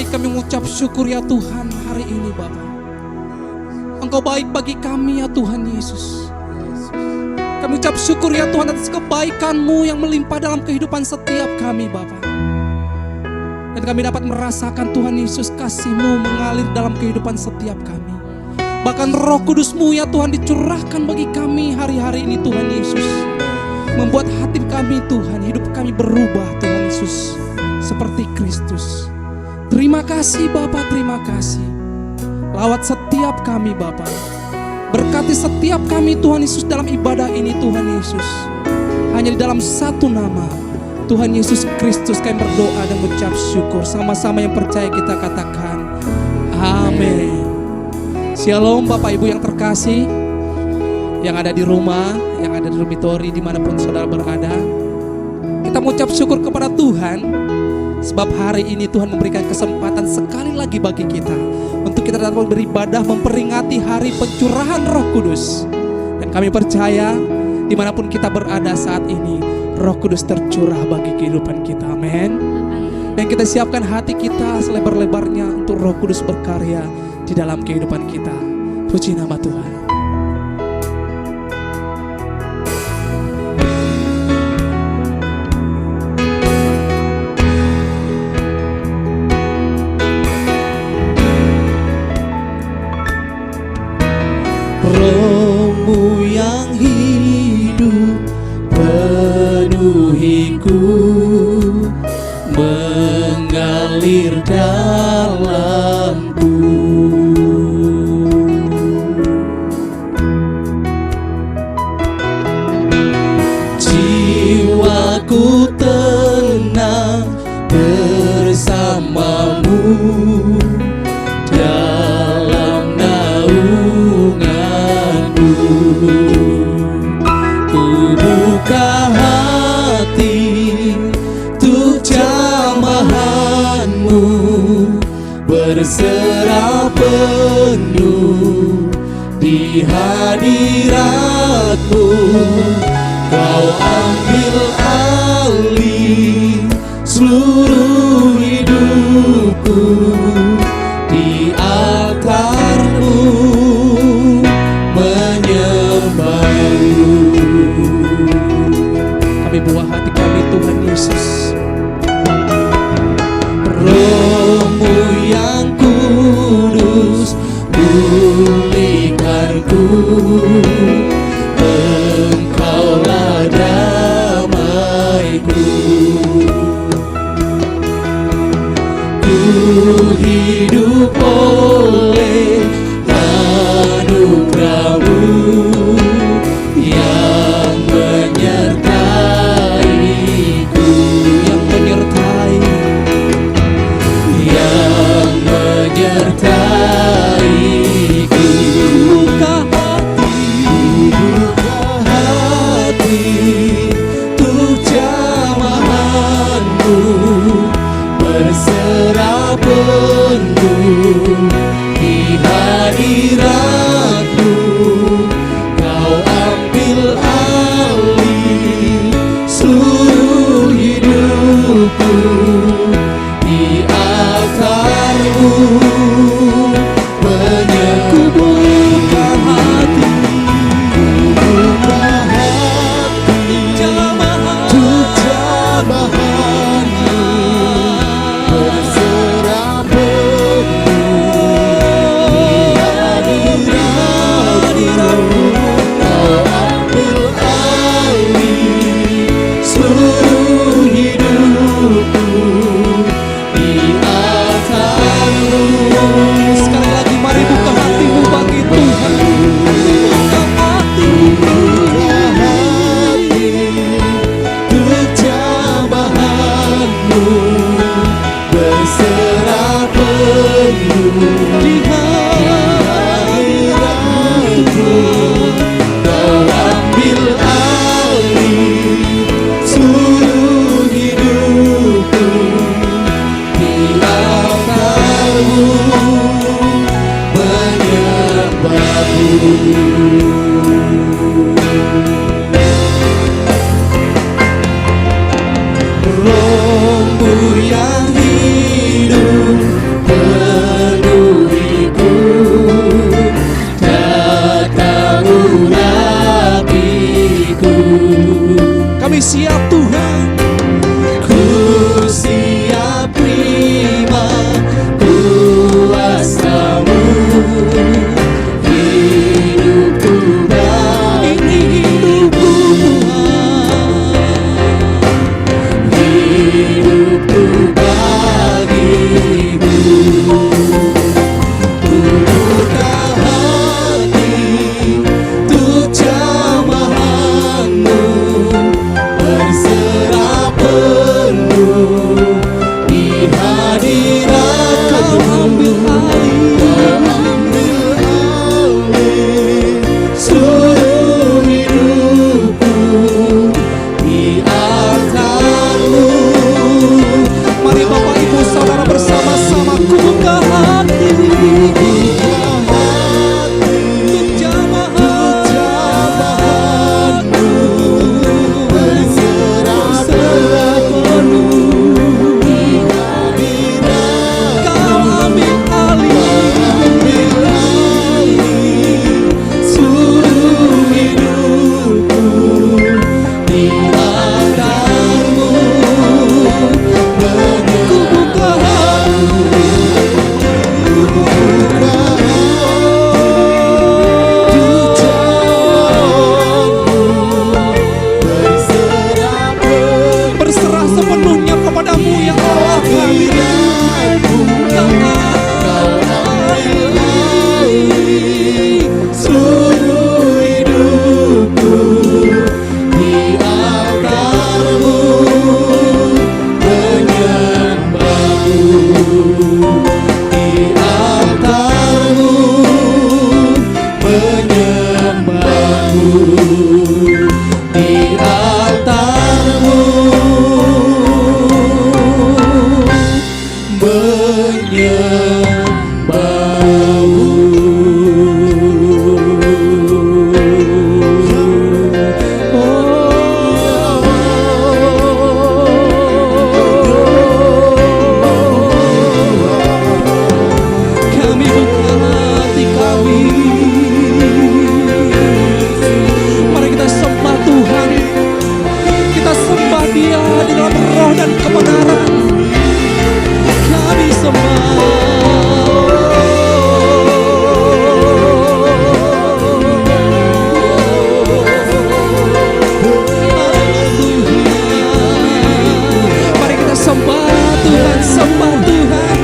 kami mengucap syukur ya Tuhan hari ini Bapa. Engkau baik bagi kami ya Tuhan Yesus. Kami ucap syukur ya Tuhan atas kebaikan-Mu yang melimpah dalam kehidupan setiap kami Bapa. Dan kami dapat merasakan Tuhan Yesus kasih-Mu mengalir dalam kehidupan setiap kami. Bahkan Roh Kudus-Mu ya Tuhan dicurahkan bagi kami hari-hari ini Tuhan Yesus. Membuat hati kami Tuhan, hidup kami berubah Tuhan Yesus seperti Kristus. Terima kasih Bapa, terima kasih. Lawat setiap kami Bapa. Berkati setiap kami Tuhan Yesus dalam ibadah ini Tuhan Yesus. Hanya di dalam satu nama Tuhan Yesus Kristus kami berdoa dan mengucap syukur. Sama-sama yang percaya kita katakan amin. Shalom Bapak Ibu yang terkasih, yang ada di rumah, yang ada di dormitori, dimanapun saudara berada. Kita mengucap syukur kepada Tuhan sebab hari ini Tuhan memberikan kesempatan sekali lagi bagi kita untuk kita dapat beribadah memperingati hari pencurahan Roh Kudus. Dan kami percaya dimanapun kita berada saat ini, Roh Kudus tercurah bagi kehidupan kita. Amin. Dan kita siapkan hati kita selebar-lebarnya untuk Roh Kudus berkarya di dalam kehidupan kita. Puji nama Tuhan. Roh-Mu yang hidup penuhiku, mengalir dalamku. Jiwaku tenang bersama-Mu dalam naungan-Mu. Ku buka hati untuk jamahan-Mu, berserah penuh di hadirat-Mu. Kau ambil alih seluruh hidupku, di altar-Mu menyembah-Mu. Kami buah hati kami Tuhan Yesus. Roh-Mu yang kudus pulihkanku, Engkaulah damaiku. Ku hidup oleh anugerah-Mu yang menyertaiku, Yang menyertai buka hati untuk jamahan-Mu, berserah penuh di hadirat-Mu. Kau ambil alih seluruh hidupku, di altar-Mu menyembah. Hati buka hati untuk jamahan-Mu, berserah penuh di hadirat-Mu. Kau ambil alih seluruh hidupku, di altar-Mu. sekali lagi mari buka hatimu bagi Tuhan. Buka hati untuk jamahan-Mu, berserah penuh di hadirat-Mu. Kau ambil alih seluruh hidupku, di altar-Mu menyembah-Mu. Roh-Mu yang hidup Kami siap Tuhan. Ku siap terima kuasa-Mu, hidupku Ini hidupku Tuhan. hidupku bagimu. Ku buka hati untuk jamahan-Mu, berserah penuh di hadirat-Mu. Seluruh hidupku di altar-Mu. Mari Bapak Ibu Saudara bersama-sama ku buka hati untuk jamahan-Mu, Berserah penuh di hadirat. Kau ambil alih. Seluruh hidupku di altar-Mu. Ku buka hati. Berserah sepenuhnya kepadamu ya Allah kami. Seluruh hidupku di altar-Mu, menyembah-Mu di altar-Mu, menyembah-Mu di altar-Mu, Kami buka hati kami. Mari kita sembah Tuhan. Kita sembah Dia di dalam roh dan kebenaran. Kami Mari kita sembah Tuhan, sembah Tuhan.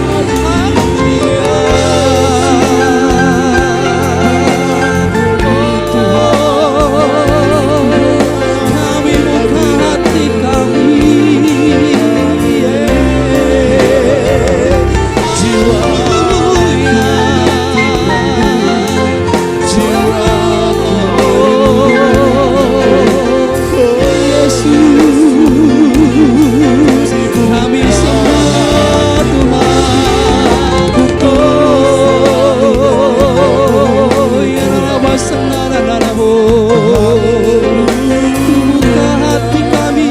Kami buka hati kami.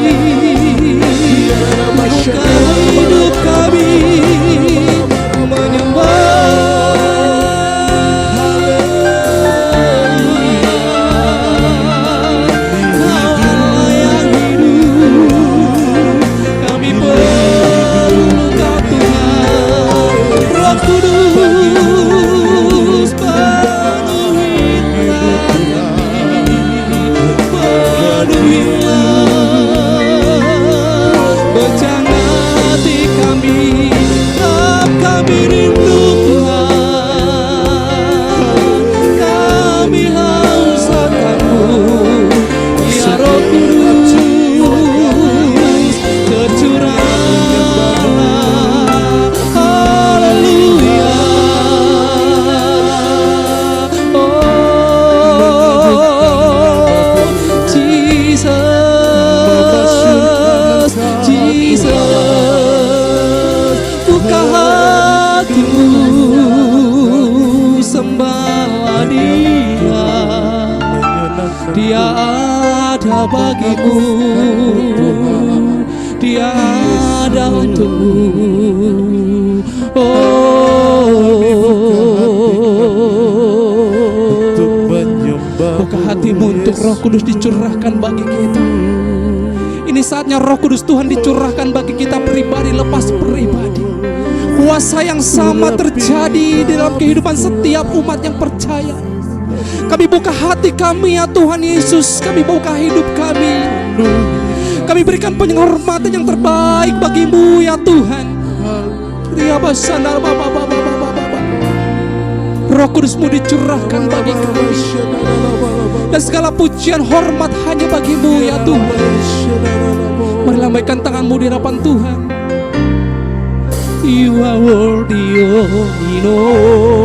Dia ada bagimu, Dia ada untukmu. Untuk menyembah, buka hatimu untuk Roh Kudus dicurahkan bagi kita. Ini saatnya Roh Kudus Tuhan dicurahkan bagi kita pribadi lepas pribadi. Kuasa yang sama terjadi di dalam kehidupan setiap umat yang percaya. Kami buka hati kami ya Tuhan Yesus. Kami buka hidup kami. Kami berikan penghormatan yang terbaik bagimu ya Tuhan. Roh Kudus-Mu dicurahkan bagi kami. Dan segala pujian hormat hanya bagimu ya Tuhan. Mari lambaikan tanganmu di hadapan Tuhan. You are worthy, oh Lord.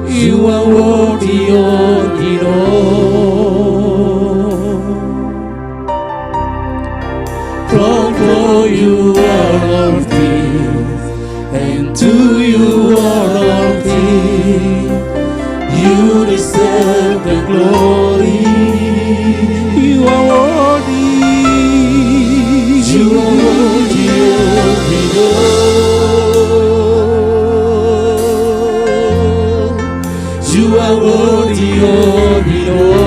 You are worthy, oh Lord. For you are all things, and to you are all things. You deserve the glory. You are worthy. You are worthy, oh Lord. You are worthy, oh Lord.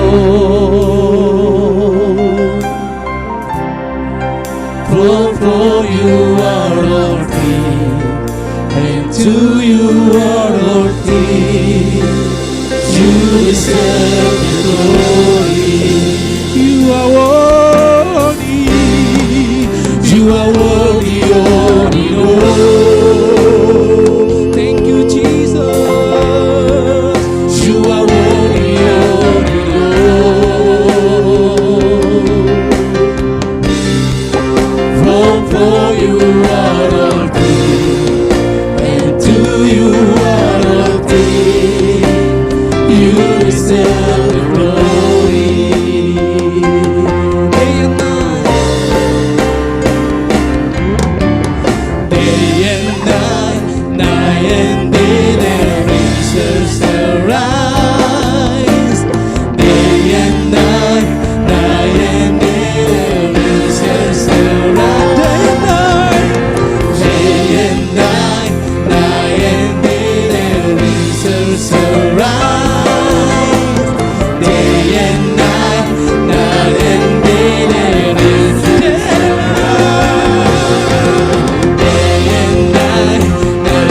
For you are all things, and to you are all things. You deserve the glory. You are worthy. You are worthy, oh Lord. Thank you, Jesus. You are worthy, oh Lord. For you are all things, and to you are all things. You deserve the glory. Day and night, night and day, their faces arise. Day and night and day, their faces arise. Day and night and day, their faces arise. Day and night and day, their faces arise. Day and night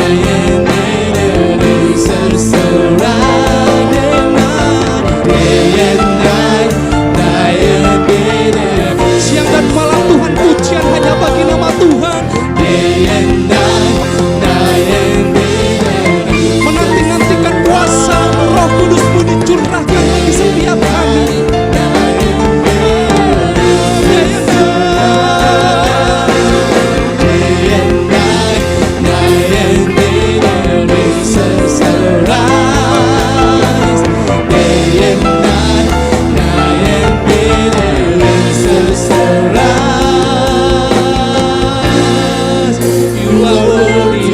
and day, their faces arise. Day and night and day, their siang dan malam Tuhan, pujian hanya bagi nama Tuhan. Day and night and day, menanti-nantikan kuasa Roh Kudus-Mu dicurahkan bagi setiap kami. You are worthy,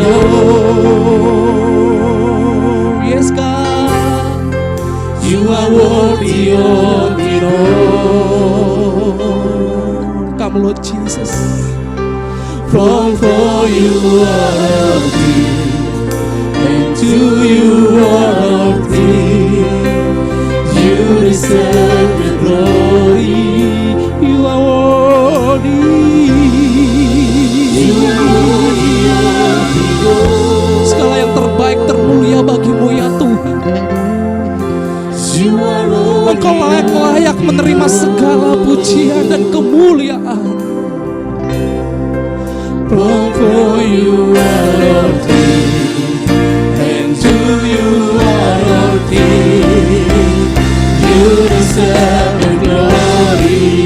oh yes God. You are worthy, oh Lord. Come Lord Jesus. For you are all things, and to you are all things. You deserve the glory. You are worthy. You are worthy, oh. Segala yang terbaik termulia bagimu ya Tuhan. Engkau layak menerima segala pujian dan kemuliaan. For you are all things, and to you are all things. You deserve the glory.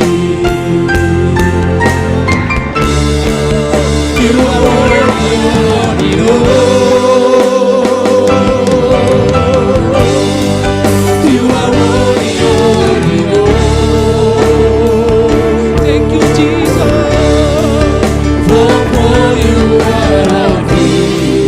You are worthy, Lord. You are worthy, Lord. Thank you, Jesus. For you are all things.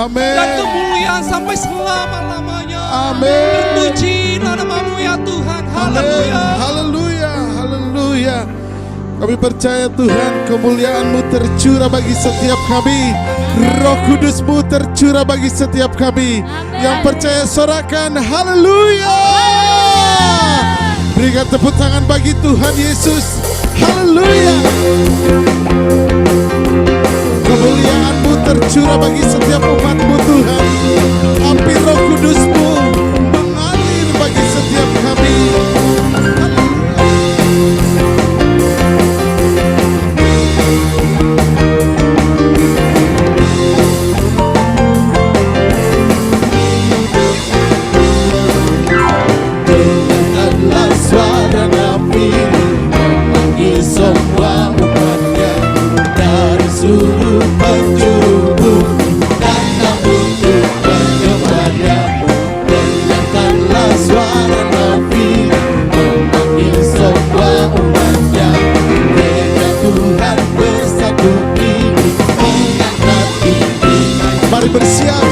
Amin. dan kemuliaan sampai selama-lamanya. Amin. Terpujilah nama-Mu ya Tuhan. Amin. Haleluya. Haleluya. Haleluya. Kami percaya Tuhan, kemuliaan-Mu tercurah bagi setiap kami. Roh Kudus-Mu tercurah bagi setiap kami. Yang percaya sorakan haleluya. Berikan tepuk tangan bagi Tuhan Yesus. Haleluya. Kemuliaan-Mu tercurah bagi setiap umat-Mu Tuhan. Api Roh Kudus-Mu mengalir bagi setiap kami. Dengarkanlah suara Nabi memanggil semua umatnya dari seluruh penjuru datang untuk menyembahnya. Dengarkanlah suara Nabi memanggil semua umatnya. Gereja Tuhan bersatu ini mengangkat tinggi. Mari bersiap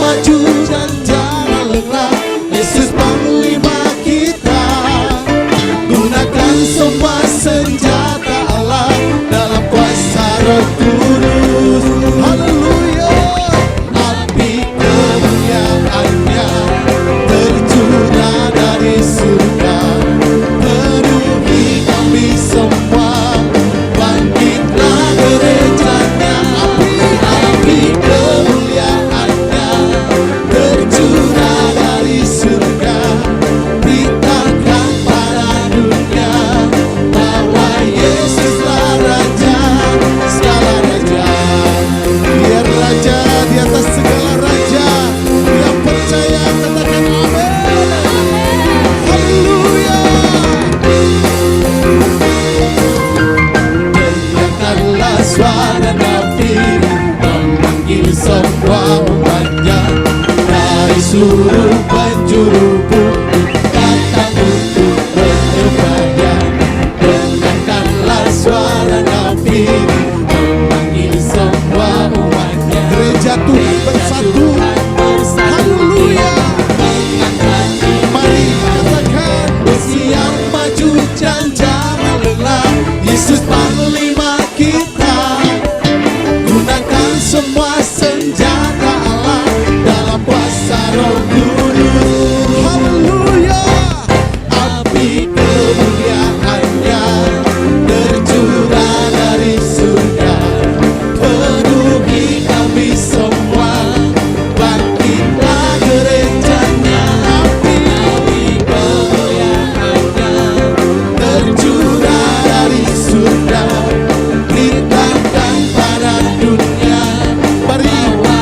maju dan jangan lengah. Yesus panglima kita, gunakan semua senjata Allah dalam kuasa Roh Kudus. Haleluya. Api kemuliaan-Nya tercurah dari surga, penuhi kami semua. Bangkitlah gerejanya. Api kemuliaan-Nya tercurah dari surga, beritakan pada dunia bahwa Yesuslah Raja segala raja. Biar Raja di atas segala raja. Yang percaya katakan amin. Haleluya. Dengarkanlah suara Nabi memanggil semua umatnya dari seluruh penjuru bumi datang untuk menyembahnya. Dengarkanlah suara Nabi memanggil semua umatnya. Gereja Tuhan bersatu. Haleluya. Mari katakan bersiap maju dan jangan lengah. Yesus panglima kita, gunakan semua senjata Allah dalam kuasa Roh Kudus. Haleluya. Api kemuliaan-Nya tercurah dari surga, penuhi kami semua. Bangkitlah gerejanya. Api kemuliaan-Nya tercurah dari surga, beritakan pada dunia. Mari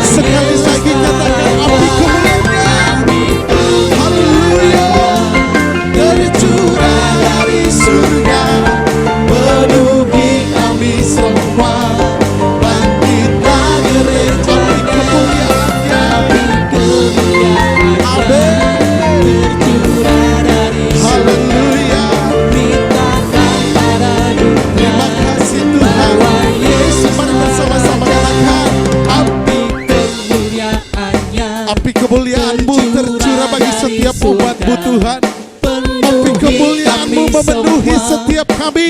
sekali lagi katakan api kemuliaan-Nya. Haleluya. Tercurah dari surga, penuhi kami semua. Bangkitlah gereja. Api kemuliaan-Nya. Amin. Tercurah dari surga. Haleluya. Beritakan pada dunia. Terima kasih Tuhan. Yesus, mari bersama-sama katakan api kemuliaan-Nya. Api kemuliaan-Mu tercurah bagi setiap umat-Mu Tuhan. Api kemuliaan-Mu memenuhi setiap kami,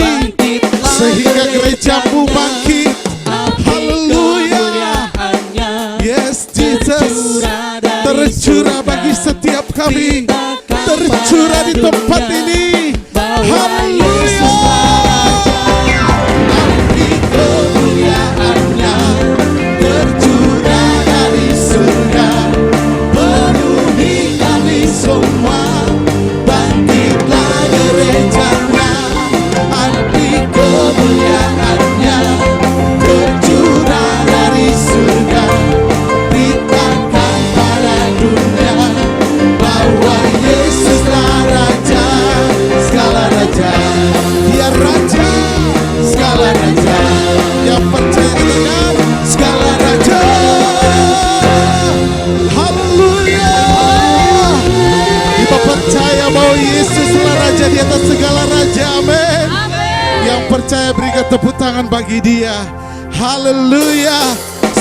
sehingga gereja-Mu bangkit. Haleluya. Yes Jesus, tercurah bagi setiap kami, tercurah di tempat ini. Haleluya. Api kemuliaan-Nya tercurah dari surga, penuhi kami semua. Bangkitlah gerejanya. Api kemuliaan-Nya tercurah dari surga, beritakan pada dunia bahwa Yesuslah Raja segala raja. Dia Raja segala raja. Yang percaya dengan segala raja. Haleluya. Kita percaya bahwa Yesuslah Raja di atas segala raja. Amin. Yang percaya berikan tepuk tangan bagi Dia. Haleluya.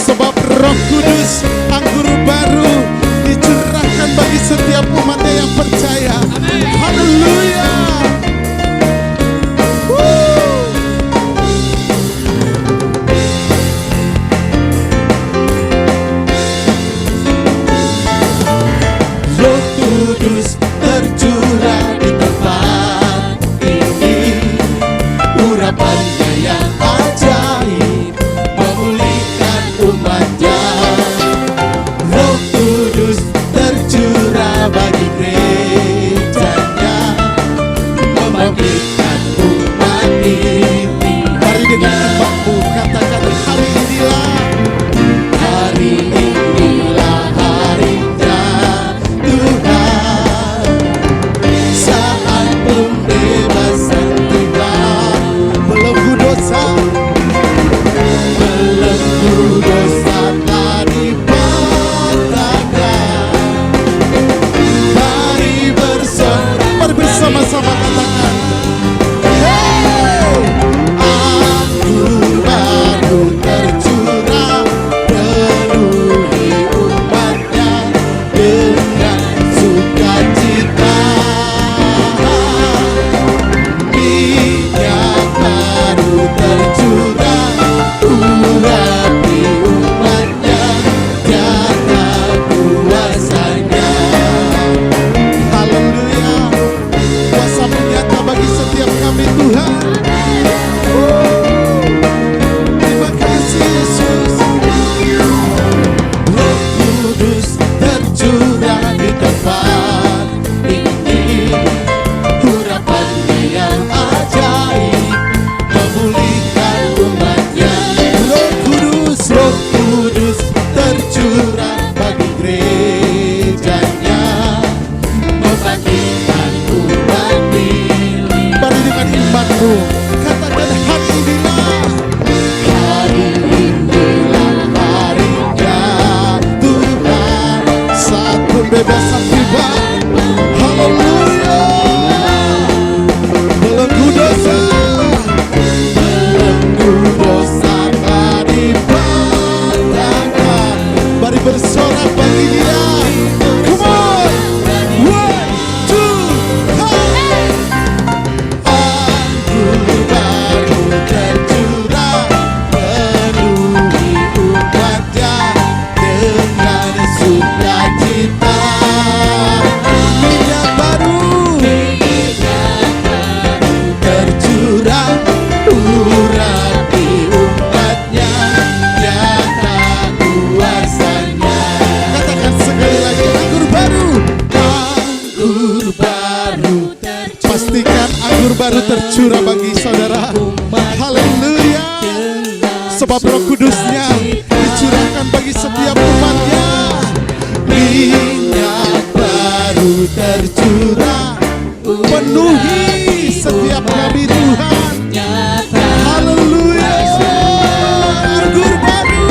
Sebab Roh Kudus, anggur baru dicurahkan bagi setiap umatnya yang percaya. Haleluya. Roh Kudus tercurah di tempat ini, urapannya yang ajaib memulihkan umatnya. Roh Kudus tercurah bagi gerejanya, membangkitkan umat ini. Mari dengan imanmu katakan, hari inilah, hari inilah harinya Tuhan. Saat pembebasan tiba, belenggu dosa, belenggu dosa tadi patahkan. Mari bersorak, mari bersama-sama katakan, hey! Anggur baru tercurah, penuhi umatnya dengan sukacita. Minyak baru tercurah, urapi umatnya, nyata kuasanya. Haleluya. Kuasa menyata bagi setiap kami Tuhan. Terima kasih Yesus. Roh Kudus tercurah di tempat ini, urapannya yang ajaib memulihkan umatnya. Roh Kudus tercurah bagi gerejanya, membangkitkan umat ini. Mari dengan imanmu katakan, hari inilah, hari inilah harinya Tuhan. Saat pembebasan tiba, haleluya. Belenggu dosa, belenggu dosa tadi patahkan. Mari bersorak bagi Dia. Come on, 1, 2, 3. Anggur baru tercurah, penuhi umatnya dengan sukacita. Minyak baru tercurah, urapi umatnya, nyata kuasanya. Katakan sekali lagi, anggur baru, anggur baru. Pastikan anggur baru tercurah bagi saudara. Haleluya. Sebab Roh Kudusnya dicurahkan bagi setiap umatnya. Minyak baru tercurah, penuhi setiap kami Tuhan. Haleluya. Anggur baru,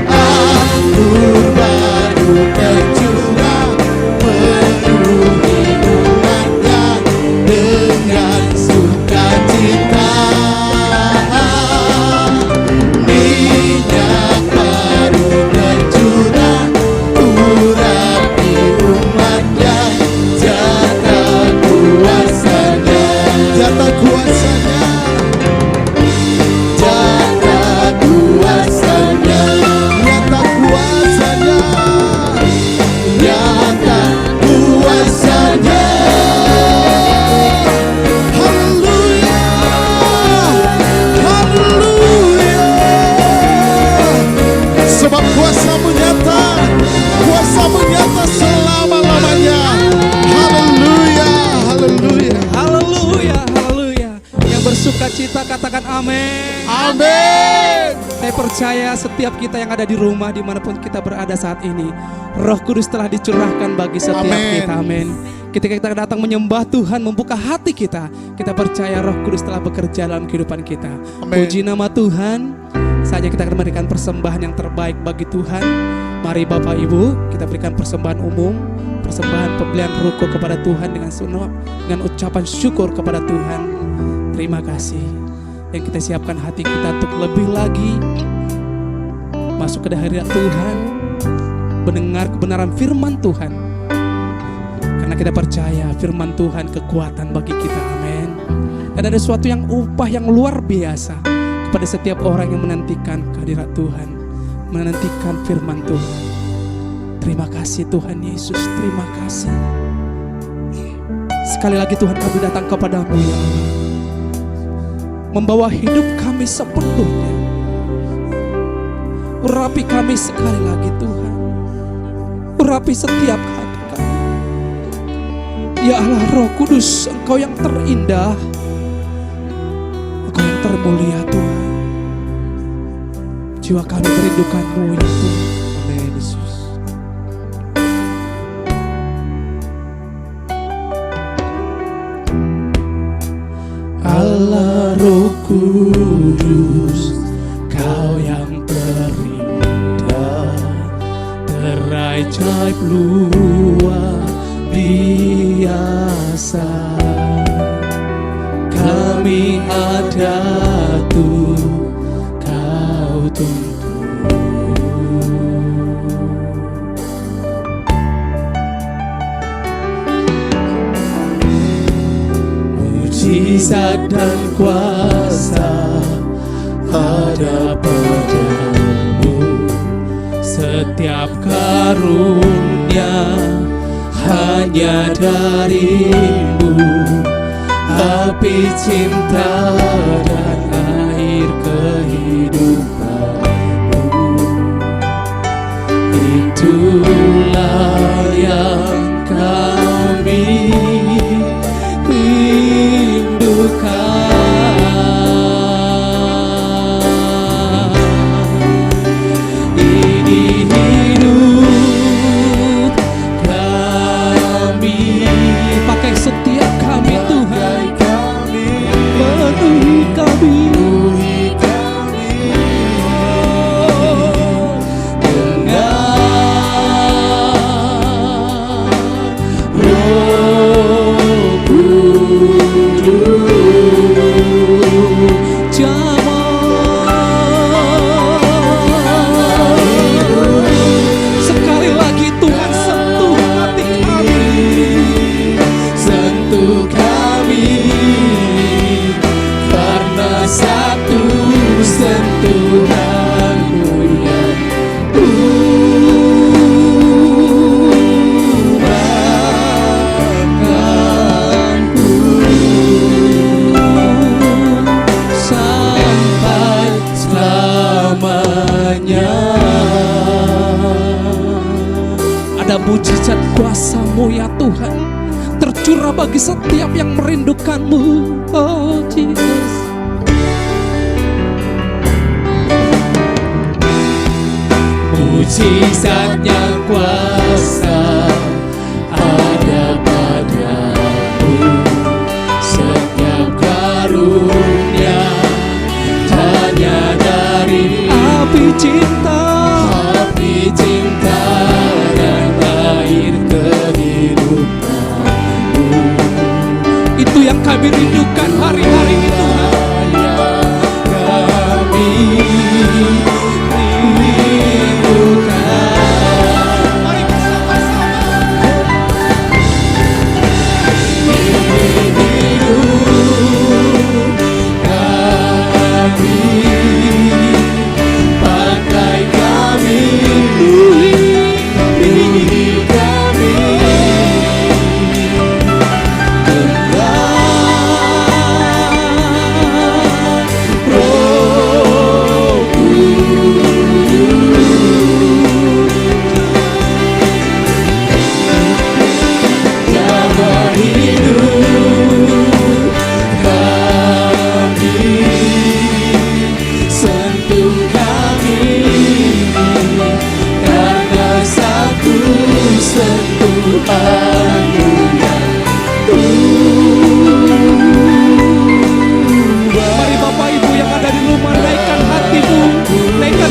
anggur baru tercurah, penuhi umatnya dengan sukacita. Minyak baru tercurah, urapi umatnya, nyata kuasanya, nyata kuasanya, nyata kuasanya, nyata kuasanya, nyata kuasanya. Haleluya, haleluya. Sebab kuasa-Mu nyata, kuasa-Mu nyata selama-lamanya. Haleluya, haleluya. Haleluya, haleluya. Yang bersuka cita katakan amin. Amin. Saya percaya setiap kita yang ada di rumah dimanapun kita berada saat ini, Roh Kudus telah dicurahkan bagi setiap Amin. kita. Amin. Ketika kita datang menyembah Tuhan, membuka hati kita, kita percaya Roh Kudus telah bekerja dalam kehidupan kita. Amin. Puji nama Tuhan. Saja kita akan memberikan persembahan yang terbaik bagi Tuhan. Mari Bapak Ibu, kita berikan persembahan umum, persembahan pembelian ruko kepada Tuhan dengan ucapan syukur kepada Tuhan. Terima kasih. Yang kita siapkan hati kita untuk lebih lagi masuk ke hadirat Tuhan, mendengar kebenaran firman Tuhan. Karena kita percaya firman Tuhan kekuatan bagi kita, amin. Dan ada sesuatu yang upah yang luar biasa kepada setiap orang yang menantikan kehadirat Tuhan, menantikan firman Tuhan. Terima kasih Tuhan Yesus, terima kasih. Sekali lagi Tuhan, kami datang kepadamu ya Allah, membawa hidup kami sepenuhnya. Urapi kami sekali lagi Tuhan, urapi setiap hati kami. Ya Allah, Roh Kudus, Engkau yang terindah, Engkau yang termulia Tuhan. Jiwa kami merindukan-Mu ya Tuhan. Amin Yesus. Allah Roh Kudus, Kau yang terindah, terajaib luar biasa. Kami ada tuh Kau tuntun. Mujizat dan kuasa ada padamu, setiap karunia hanya darimu. Api cinta dan air kehidupanmu, itulah yang kami mujizat kuasa-Mu ya Tuhan tercurah bagi setiap yang merindukan-Mu. Oh Jesus, mujizatnya kuasa ada padamu, setiap karunia hanya dari api cinta, api cinta dan air kehidupanmu. Itu yang kami rindukan hari-hari ini Tuhan. Kami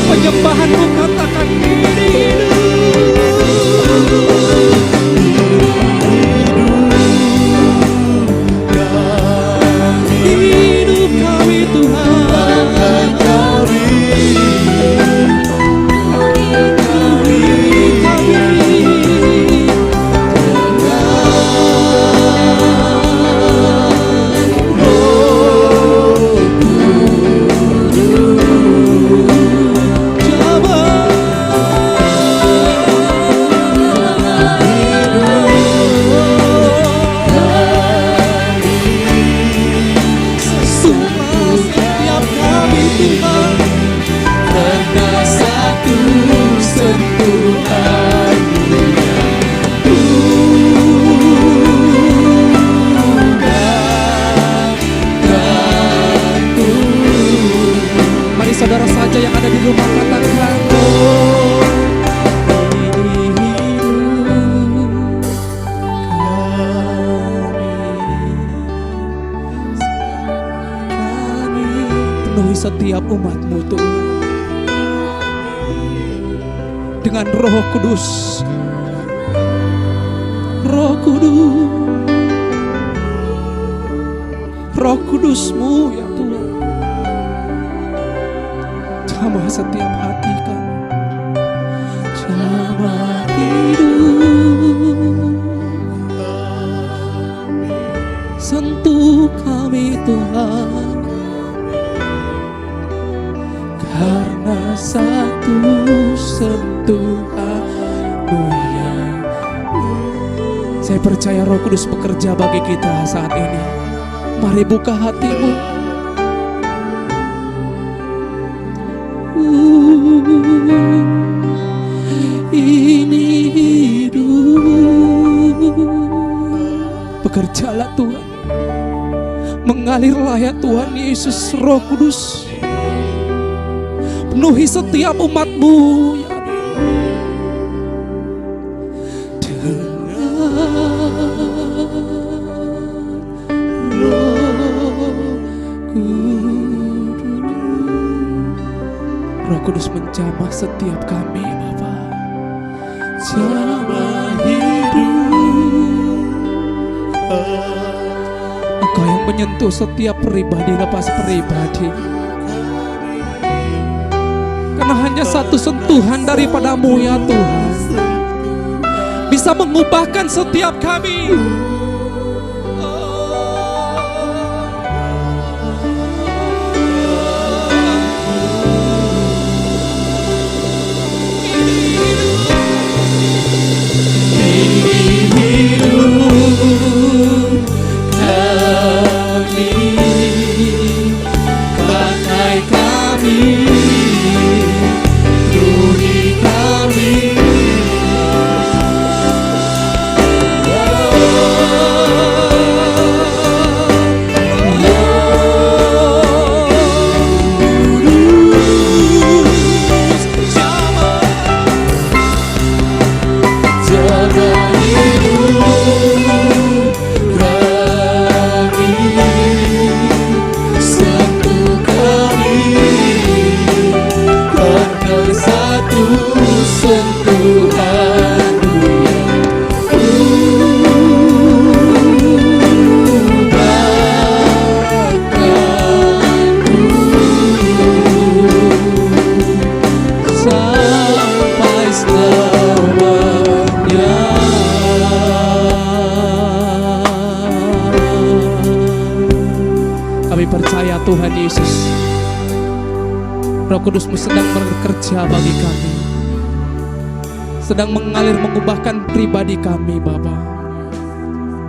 penyembahanmu, katakan hidup kami Tuhan. setiap umat-Mu Tuhan. Dengan Roh Kudus, Roh Kudus, Roh Kudus-Mu ya Tuhan, jamah setiap hati kami, jamah hidup, sentuh kami Tuhan, karena satu sentuhan-Mu ya. Saya percaya Roh Kudus bekerja bagi kita saat ini. Mari buka hatimu. Ini hidup. Bekerjalah Tuhan. Mengalirlah ya Tuhan Yesus, Roh Kudus. Penuhi setiap umat-Mu ya. Roh Kudus menjamah setiap kami Bapa. Jamah hidup. Engkau yang menyentuh setiap pribadi lepas pribadi. Karena hanya satu sentuhan daripada-Mu ya Tuhan bisa mengubahkan setiap kami. Tuhan Yesus, Roh Kudus-Mu sedang bekerja bagi kami, sedang mengalir mengubahkan pribadi kami Bapa,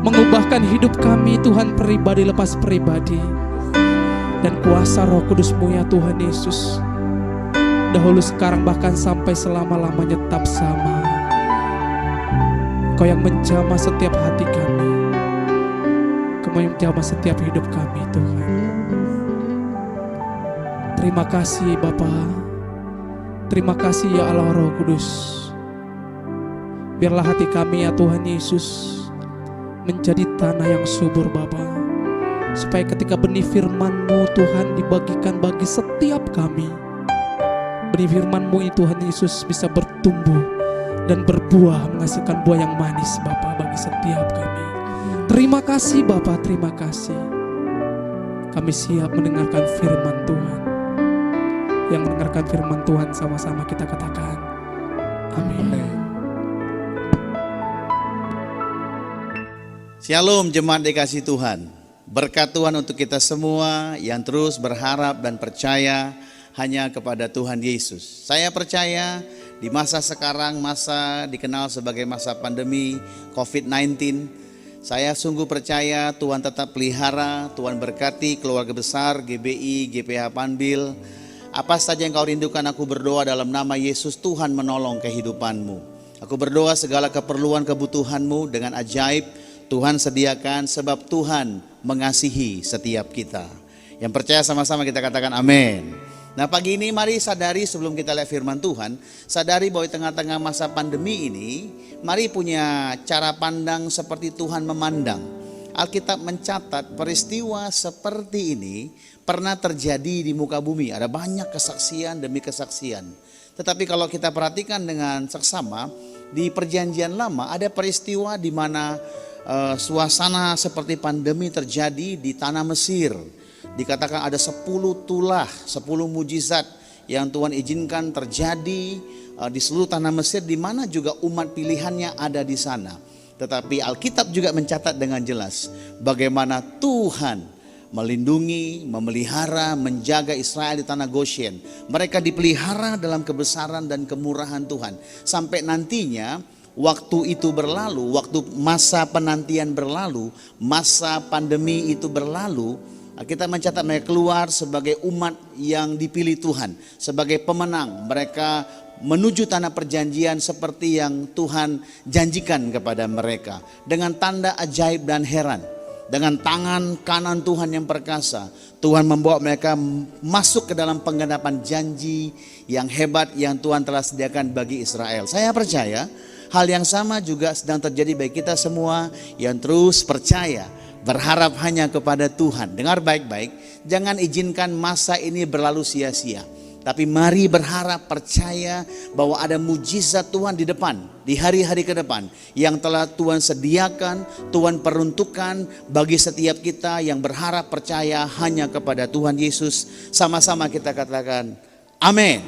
mengubahkan hidup kami Tuhan, pribadi lepas pribadi. Dan kuasa Roh Kudus-Mu ya Tuhan Yesus, dahulu sekarang bahkan sampai selama-lamanya tetap sama. Kau yang menjamah setiap hati kami, Kau yang menjamah setiap hidup kami Tuhan. Terima kasih Bapa, terima kasih ya Allah Roh Kudus. Biarlah hati kami ya Tuhan Yesus menjadi tanah yang subur Bapa, supaya ketika benih firman-Mu Tuhan dibagikan bagi setiap kami, benih firman-Mu itu Tuhan Yesus bisa bertumbuh dan berbuah, menghasilkan buah yang manis Bapa bagi setiap kami. Terima kasih Bapa, terima kasih. Kami siap mendengarkan firman Tuhan. Yang mendengarkan firman Tuhan sama-sama kita katakan amin. Shalom jemaat dikasih Tuhan. Berkat Tuhan untuk kita semua yang terus berharap dan percaya hanya kepada Tuhan Yesus. Saya percaya di masa sekarang, masa dikenal sebagai masa pandemi COVID-19, saya sungguh percaya Tuhan tetap pelihara, Tuhan berkati keluarga besar GBI, GPH Panbil. Apa saja yang kau rindukan, aku berdoa dalam nama Yesus, Tuhan menolong kehidupanmu. Aku berdoa segala keperluan kebutuhanmu dengan ajaib Tuhan sediakan, sebab Tuhan mengasihi setiap kita. Yang percaya sama-sama kita katakan amin. Nah pagi ini mari sadari, sebelum kita lihat firman Tuhan, sadari bahwa di tengah-tengah masa pandemi ini, mari punya cara pandang seperti Tuhan memandang. Alkitab mencatat peristiwa seperti ini pernah terjadi di muka bumi. Ada banyak kesaksian demi kesaksian. Tetapi kalau kita perhatikan dengan seksama, di Perjanjian Lama ada peristiwa di mana suasana seperti pandemi terjadi di tanah Mesir. Dikatakan ada 10 tulah, 10 mujizat yang Tuhan izinkan terjadi di seluruh tanah Mesir, di mana juga umat pilihannya ada di sana. Tetapi Alkitab juga mencatat dengan jelas bagaimana Tuhan melindungi, memelihara, menjaga Israel di tanah Goshen. Mereka dipelihara dalam kebesaran dan kemurahan Tuhan. Sampai nantinya waktu itu berlalu, waktu masa penantian berlalu, masa pandemi itu berlalu, kita mencatat mereka keluar sebagai umat yang dipilih Tuhan, sebagai pemenang. Mereka menuju tanah perjanjian seperti yang Tuhan janjikan kepada mereka. Dengan tanda ajaib dan heran. Dengan tangan kanan Tuhan yang perkasa, Tuhan membawa mereka masuk ke dalam penggenapan janji yang hebat yang Tuhan telah sediakan bagi Israel. Saya percaya hal yang sama juga sedang terjadi bagi kita semua yang terus percaya, berharap hanya kepada Tuhan. Dengar baik-baik, jangan izinkan masa ini berlalu sia-sia. Tapi mari berharap, percaya bahwa ada mujizat Tuhan di depan, di hari-hari ke depan yang telah Tuhan sediakan, Tuhan peruntukkan bagi setiap kita yang berharap percaya hanya kepada Tuhan Yesus. Sama-sama kita katakan amin.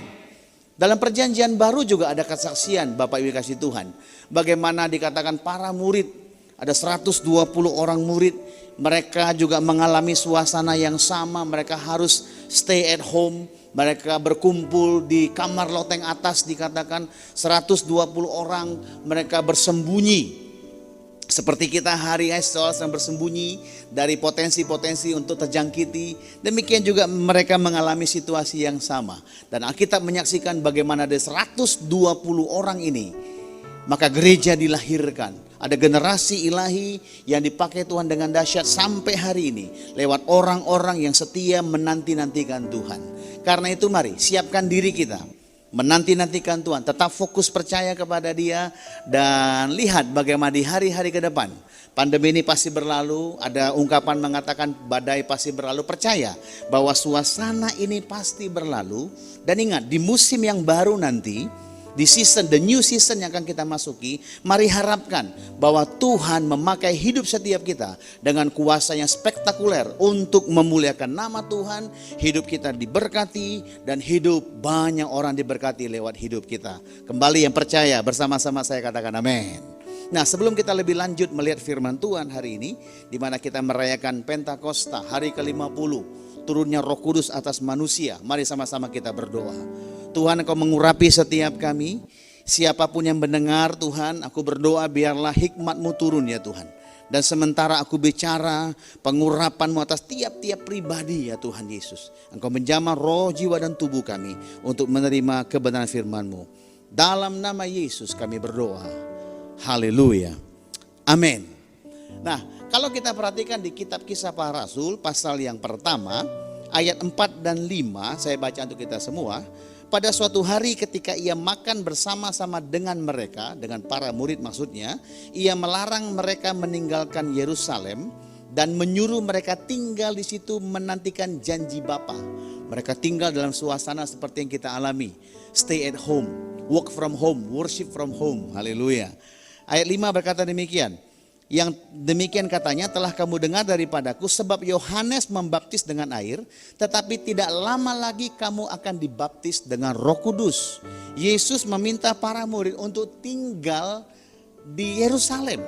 Dalam Perjanjian Baru juga ada kesaksian Bapak Ibu kasih Tuhan. Bagaimana dikatakan para murid, ada 120 orang murid, mereka juga mengalami suasana yang sama. Mereka harus stay at home. Mereka berkumpul di kamar loteng atas, dikatakan 120 orang mereka bersembunyi. Seperti kita hari ini sedang bersembunyi dari potensi-potensi untuk terjangkiti. Demikian juga mereka mengalami situasi yang sama. Dan Alkitab menyaksikan bagaimana dari 120 orang ini, maka gereja dilahirkan. Ada generasi ilahi yang dipakai Tuhan dengan dahsyat sampai hari ini. Lewat orang-orang yang setia menanti-nantikan Tuhan. Karena itu mari siapkan diri kita. Menanti-nantikan Tuhan. Tetap fokus percaya kepada Dia. Dan lihat bagaimana di hari-hari ke depan. Pandemi ini pasti berlalu. Ada ungkapan mengatakan badai pasti berlalu. Percaya bahwa suasana ini pasti berlalu. Dan ingat di musim yang baru nanti, di season, the new season yang akan kita masuki, mari harapkan bahwa Tuhan memakai hidup setiap kita dengan kuasa yang spektakuler untuk memuliakan nama Tuhan. Hidup kita diberkati dan hidup banyak orang diberkati lewat hidup kita. Kembali yang percaya bersama-sama saya katakan amin. Nah, sebelum kita lebih lanjut melihat firman Tuhan hari ini, di mana kita merayakan Pentakosta, hari ke-50, turunnya Roh Kudus atas manusia. Mari sama-sama kita berdoa. Tuhan, Engkau mengurapi setiap kami. Siapapun yang mendengar Tuhan, aku berdoa biarlah hikmat-Mu turun ya Tuhan. Dan sementara aku bicara, pengurapan-Mu atas tiap-tiap pribadi ya Tuhan Yesus. Engkau menjamah roh, jiwa dan tubuh kami untuk menerima kebenaran firman-Mu. Dalam nama Yesus kami berdoa. Haleluya. Amin. Nah, kalau kita perhatikan di kitab Kisah Para Rasul pasal yang pertama, ayat 4 dan 5, saya baca untuk kita semua. Pada suatu hari ketika ia makan bersama-sama dengan mereka, dengan para murid maksudnya, ia melarang mereka meninggalkan Yerusalem dan menyuruh mereka tinggal di situ menantikan janji Bapa. Mereka tinggal dalam suasana seperti yang kita alami. Stay at home, work from home, worship from home. Haleluya. Ayat 5 berkata demikian. Yang demikian katanya telah kamu dengar daripadaku sebab Yohanes membaptis dengan air, tetapi tidak lama lagi kamu akan dibaptis dengan Roh Kudus. Yesus meminta para murid untuk tinggal di Yerusalem,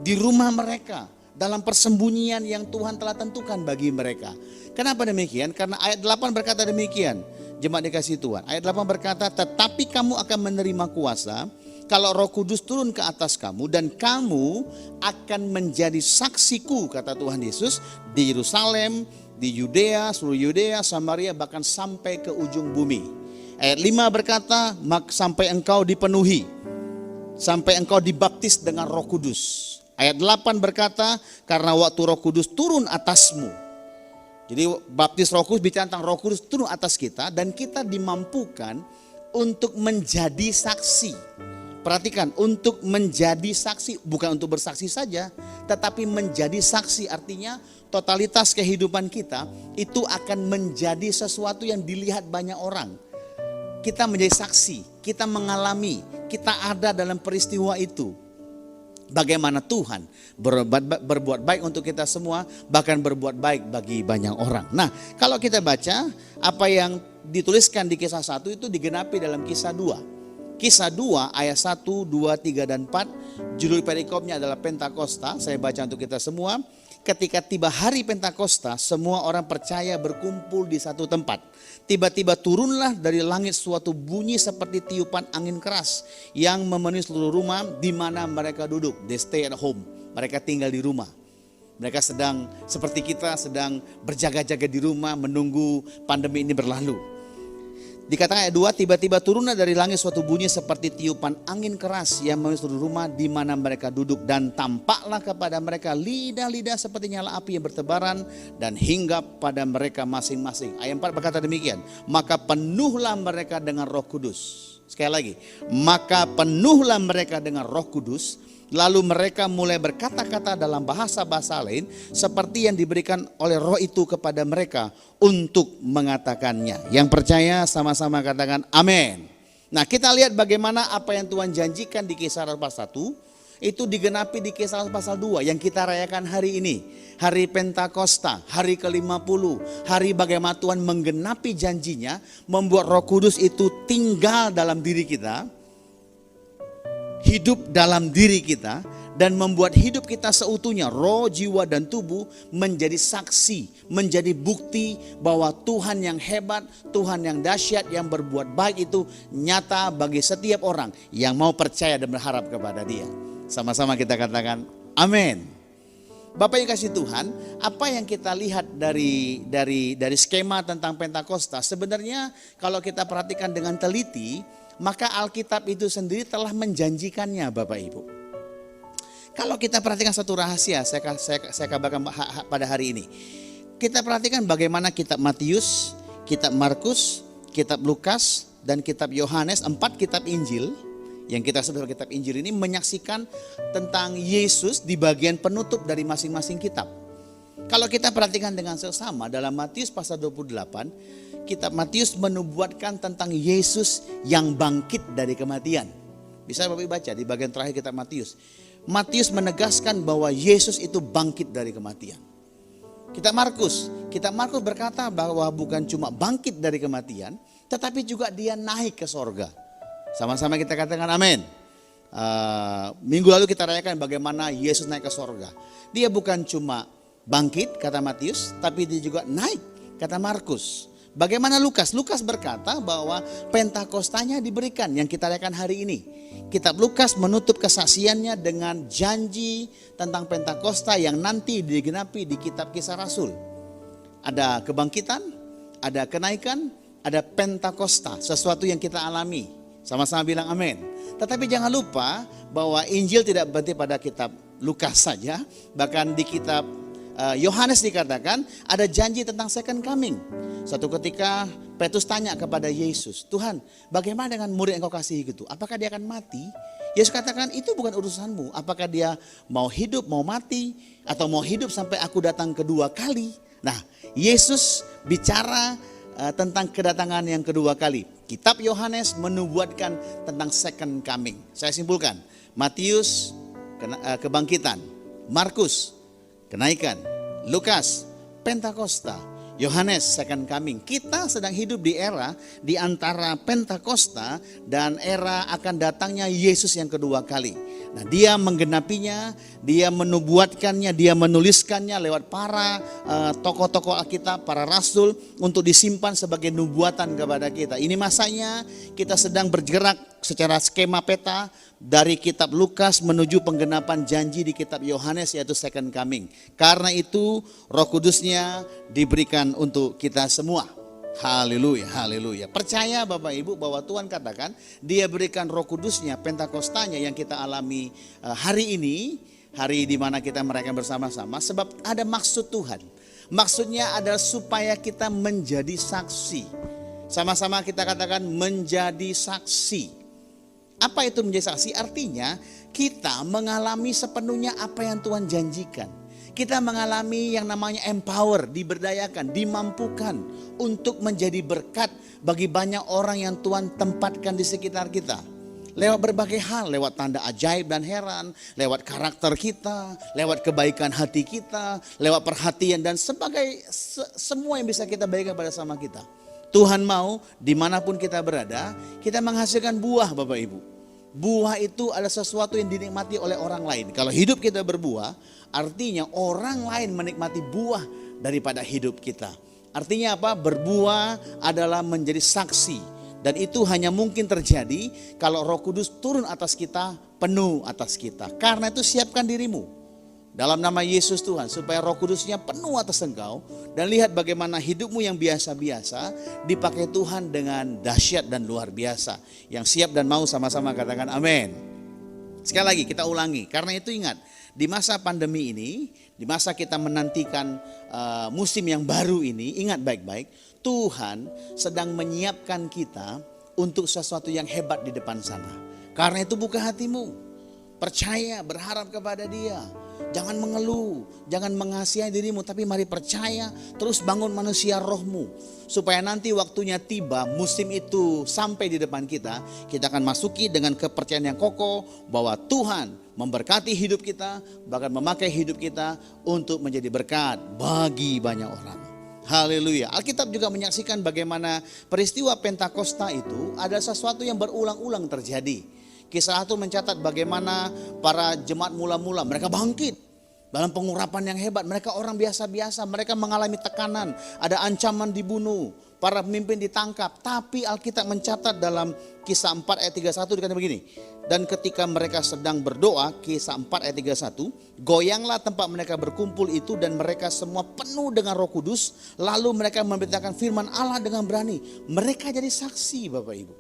di rumah mereka, dalam persembunyian yang Tuhan telah tentukan bagi mereka. Kenapa demikian? Karena ayat 8 berkata demikian. Jemaat dikasih Tuhan. Ayat 8 berkata, tetapi kamu akan menerima kuasa kalau Roh Kudus turun ke atas kamu dan kamu akan menjadi saksiku, kata Tuhan Yesus, di Yerusalem, di Yudea, seluruh Yudea, Samaria, bahkan sampai ke ujung bumi. Ayat 5 berkata, sampai engkau dipenuhi, sampai engkau dibaptis dengan Roh Kudus. Ayat 8 berkata, karena waktu Roh Kudus turun atasmu. Jadi baptis Roh Kudus bicara tentang Roh Kudus turun atas kita dan kita dimampukan untuk menjadi saksi. Perhatikan, untuk menjadi saksi, bukan untuk bersaksi saja, tetapi menjadi saksi artinya totalitas kehidupan kita itu akan menjadi sesuatu yang dilihat banyak orang. Kita menjadi saksi, kita mengalami, kita ada dalam peristiwa itu. Bagaimana Tuhan berbuat baik untuk kita semua, bahkan berbuat baik bagi banyak orang. Nah, kalau kita baca apa yang dituliskan di Kisah 1 itu digenapi dalam Kisah 2. Kisah 2 ayat 1, 2, 3, dan 4. Judul perikopnya adalah Pentakosta. Saya baca untuk kita semua. Ketika tiba hari Pentakosta, semua orang percaya berkumpul di satu tempat. Tiba-tiba turunlah dari langit suatu bunyi seperti tiupan angin keras yang memenuhi seluruh rumah di mana mereka duduk. They stay at home. Mereka tinggal di rumah. Mereka sedang seperti kita sedang berjaga-jaga di rumah menunggu pandemi ini berlalu. Dikatakan ayat 2, tiba-tiba turunlah dari langit suatu bunyi seperti tiupan angin keras yang memenuhi seluruh rumah di mana mereka duduk, dan tampaklah kepada mereka lidah-lidah seperti nyala api yang bertebaran dan hinggap pada mereka masing-masing. Ayat 4 berkata demikian, maka penuhlah mereka dengan Roh Kudus. Sekali lagi, maka penuhlah mereka dengan Roh Kudus. Lalu mereka mulai berkata-kata dalam bahasa-bahasa lain seperti yang diberikan oleh Roh itu kepada mereka untuk mengatakannya. Yang percaya sama-sama katakan amin. Nah, kita lihat bagaimana apa yang Tuhan janjikan di Kisah pasal 1 itu digenapi di Kisah pasal 2 yang kita rayakan hari ini. Hari Pentakosta, hari ke-50, hari bagaimana Tuhan menggenapi janjinya, membuat Roh Kudus itu tinggal dalam diri kita, hidup dalam diri kita, dan membuat hidup kita seutuhnya, roh, jiwa, dan tubuh menjadi saksi, menjadi bukti bahwa Tuhan yang hebat, Tuhan yang dahsyat, yang berbuat baik itu nyata bagi setiap orang yang mau percaya dan berharap kepada Dia. Sama-sama kita katakan amin. Bapak yang kasih Tuhan, apa yang kita lihat dari skema tentang Pentakosta, sebenarnya kalau kita perhatikan dengan teliti, maka Alkitab itu sendiri telah menjanjikannya, Bapak Ibu. Kalau kita perhatikan satu rahasia, saya kabarkan pada hari ini. Kita perhatikan bagaimana kitab Matius, kitab Markus, kitab Lukas, dan kitab Yohanes, 4 kitab Injil, yang kita sebut kitab Injil ini menyaksikan tentang Yesus di bagian penutup dari masing-masing kitab. Kalau kita perhatikan dengan seksama dalam Matius pasal 28, kitab Matius menubuatkan tentang Yesus yang bangkit dari kematian. Bisa Bapak baca di bagian terakhir kitab Matius. Matius menegaskan bahwa Yesus itu bangkit dari kematian. Kitab Markus berkata bahwa bukan cuma bangkit dari kematian, tetapi juga dia naik ke sorga. Sama-sama kita katakan amin. Minggu lalu kita rayakan bagaimana Yesus naik ke sorga. Dia bukan cuma bangkit, kata Matius, tapi dia juga naik, kata Markus. Bagaimana Lukas? Lukas berkata bahwa Pentakostanya diberikan yang kita rayakan hari ini. Kitab Lukas menutup kesaksiannya dengan janji tentang Pentakosta yang nanti digenapi di kitab Kisah Rasul. Ada kebangkitan, ada kenaikan, ada Pentakosta, sesuatu yang kita alami. Sama-sama bilang amin. Tetapi jangan lupa bahwa Injil tidak berhenti pada kitab Lukas saja, bahkan di kitab Yohanes dikatakan ada janji tentang second coming. Suatu ketika Petrus tanya kepada Yesus, Tuhan, bagaimana dengan murid yang kau kasihi itu? Apakah dia akan mati? Yesus katakan, itu bukan urusanmu. Apakah dia mau hidup, mau mati, atau mau hidup sampai aku datang kedua kali? Nah, Yesus bicara tentang kedatangan yang kedua kali. Kitab Yohanes menubuatkan tentang second coming. Saya simpulkan, Matius kebangkitan, Markus kenaikan, Lukas Pentakosta, Yohanes second coming. Kita sedang hidup di era di antara Pentakosta dan era akan datangnya Yesus yang kedua kali. Nah, dia menggenapinya, dia menubuatkannya, dia menuliskannya lewat para tokoh-tokoh Alkitab, para rasul untuk disimpan sebagai nubuatan kepada kita. Ini masanya kita sedang bergerak secara skema peta dari kitab Lukas menuju penggenapan janji di kitab Yohanes yaitu second coming. Karena itu Roh Kudusnya diberikan untuk kita semua. Haleluya, haleluya. Percaya Bapak Ibu bahwa Tuhan katakan dia berikan Roh Kudusnya, Pentakostanya yang kita alami hari ini, hari di mana kita merayakan bersama-sama, sebab ada maksud Tuhan. Maksudnya adalah supaya kita menjadi saksi. Sama-sama kita katakan menjadi saksi. Apa itu menjadi saksi? Artinya kita mengalami sepenuhnya apa yang Tuhan janjikan. Kita mengalami yang namanya empower, diberdayakan, dimampukan untuk menjadi berkat bagi banyak orang yang Tuhan tempatkan di sekitar kita. Lewat berbagai hal, lewat tanda ajaib dan heran, lewat karakter kita, lewat kebaikan hati kita, lewat perhatian dan semua yang bisa kita berikan pada sama kita. Tuhan mau dimanapun kita berada, kita menghasilkan buah Bapak Ibu. Buah itu adalah sesuatu yang dinikmati oleh orang lain. Kalau hidup kita berbuah, artinya orang lain menikmati buah daripada hidup kita. Artinya apa? Berbuah adalah menjadi saksi. Dan itu hanya mungkin terjadi kalau Roh Kudus turun atas kita, penuh atas kita. Karena itu siapkan dirimu dalam nama Yesus Tuhan, supaya Roh Kudusnya penuh atas engkau. Dan lihat bagaimana hidupmu yang biasa-biasa dipakai Tuhan dengan dahsyat dan luar biasa. Yang siap dan mau sama-sama katakan amin. Sekali lagi kita ulangi, karena itu ingat, di masa pandemi ini, di masa kita menantikan musim yang baru ini, ingat baik-baik, Tuhan sedang menyiapkan kita untuk sesuatu yang hebat di depan sana. Karena itu buka hatimu, percaya, berharap kepada Dia. Jangan mengeluh, jangan mengasihani dirimu, tapi mari percaya, terus bangun manusia rohmu. Supaya nanti waktunya tiba, musim itu sampai di depan kita, kita akan masuki dengan kepercayaan yang kokoh bahwa Tuhan memberkati hidup kita, bahkan memakai hidup kita untuk menjadi berkat bagi banyak orang. Haleluya. Alkitab juga menyaksikan bagaimana peristiwa Pentakosta itu adalah sesuatu yang berulang-ulang terjadi. Kisah 1 mencatat bagaimana para jemaat mula-mula mereka bangkit dalam pengurapan yang hebat. Mereka orang biasa-biasa, mereka mengalami tekanan, ada ancaman dibunuh, para pemimpin ditangkap. Tapi Alkitab mencatat dalam Kisah 4 ayat 31 dikatakan begini. Dan ketika mereka sedang berdoa, Kisah 4 ayat 31, goyanglah tempat mereka berkumpul itu dan mereka semua penuh dengan Roh Kudus. Lalu mereka memberitakan firman Allah dengan berani. Mereka jadi saksi Bapak Ibu.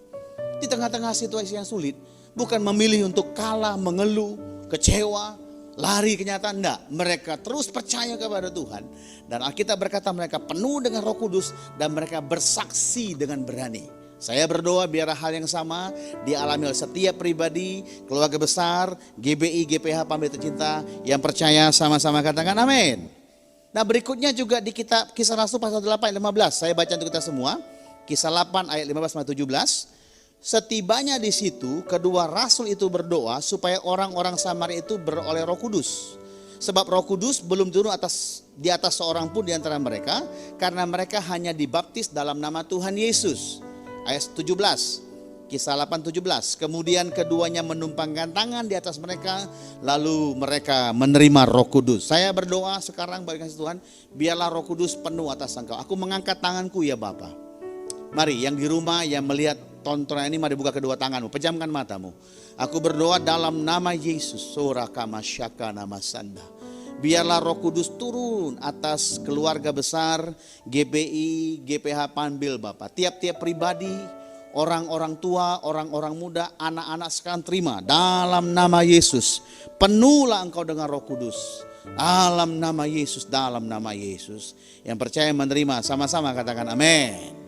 Di tengah-tengah situasi yang sulit, bukan memilih untuk kalah, mengeluh, kecewa, lari kenyataan, enggak. Mereka terus percaya kepada Tuhan. Dan Alkitab berkata mereka penuh dengan Roh Kudus dan mereka bersaksi dengan berani. Saya berdoa biar hal yang sama dialami oleh setiap pribadi, keluarga besar, GBI, GPH, Pambil Tercinta yang percaya, sama-sama katakan amin. Nah berikutnya juga di kitab Kisah Rasul pasal 8 ayat 15. Saya baca untuk kita semua. Kisah 8 ayat 15 sampai 17. Setibanya di situ, kedua rasul itu berdoa supaya orang-orang Samaria itu beroleh Roh Kudus. Sebab Roh Kudus belum turun di atas seorang pun di antara mereka, karena mereka hanya dibaptis dalam nama Tuhan Yesus. Ayat 17, Kisah 8:17. Kemudian keduanya menumpangkan tangan di atas mereka, lalu mereka menerima Roh Kudus. Saya berdoa sekarang bagi kasih Tuhan, biarlah Roh Kudus penuh atas engkau. Aku mengangkat tanganku ya Bapa. Mari yang di rumah yang melihat tontonan ini, mari buka kedua tanganmu, pejamkan matamu. Aku berdoa dalam nama Yesus, Sorakama Syaka Nama Sanda. Biarlah Roh Kudus turun atas keluarga besar GBI, GPH Panbil Bapak. Tiap-tiap pribadi, orang-orang tua, orang-orang muda, anak-anak sekarang terima dalam nama Yesus. Penuhlah engkau dengan Roh Kudus. Dalam nama Yesus, dalam nama Yesus. Yang percaya menerima, sama-sama katakan amin.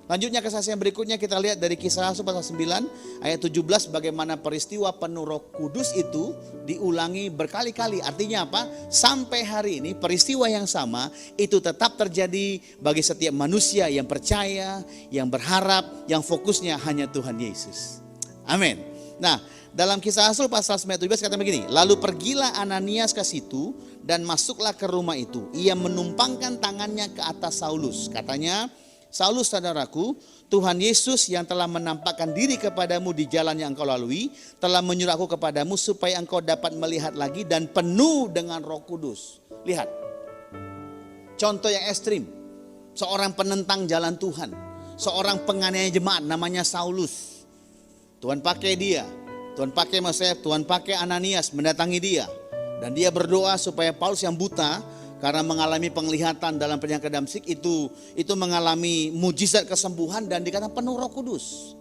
Lanjutnya kesaksian berikutnya kita lihat dari Kisah Rasul pasal 9 ayat 17, bagaimana peristiwa penuh Roh Kudus itu diulangi berkali-kali. Artinya apa? Sampai hari ini peristiwa yang sama itu tetap terjadi bagi setiap manusia yang percaya, yang berharap, yang fokusnya hanya Tuhan Yesus. Amin. Nah, dalam Kisah Rasul pasal 9 ayat 17 kata begini, lalu pergilah Ananias ke situ dan masuklah ke rumah itu. Ia menumpangkan tangannya ke atas Saulus. Katanya, Saulus saudaraku, Tuhan Yesus yang telah menampakkan diri kepadamu di jalan yang engkau lalui, telah menyuruh aku kepadamu supaya engkau dapat melihat lagi dan penuh dengan Roh Kudus. Lihat, contoh yang ekstrim, seorang penentang jalan Tuhan, seorang penganiaya jemaat namanya Saulus. Tuhan pakai dia, Tuhan pakai Ananias mendatangi dia. Dan dia berdoa supaya Paulus yang buta, karena mengalami penglihatan dalam perjalanan ke Damsik itu mengalami mujizat kesembuhan dan dikatakan penuh Roh Kudus.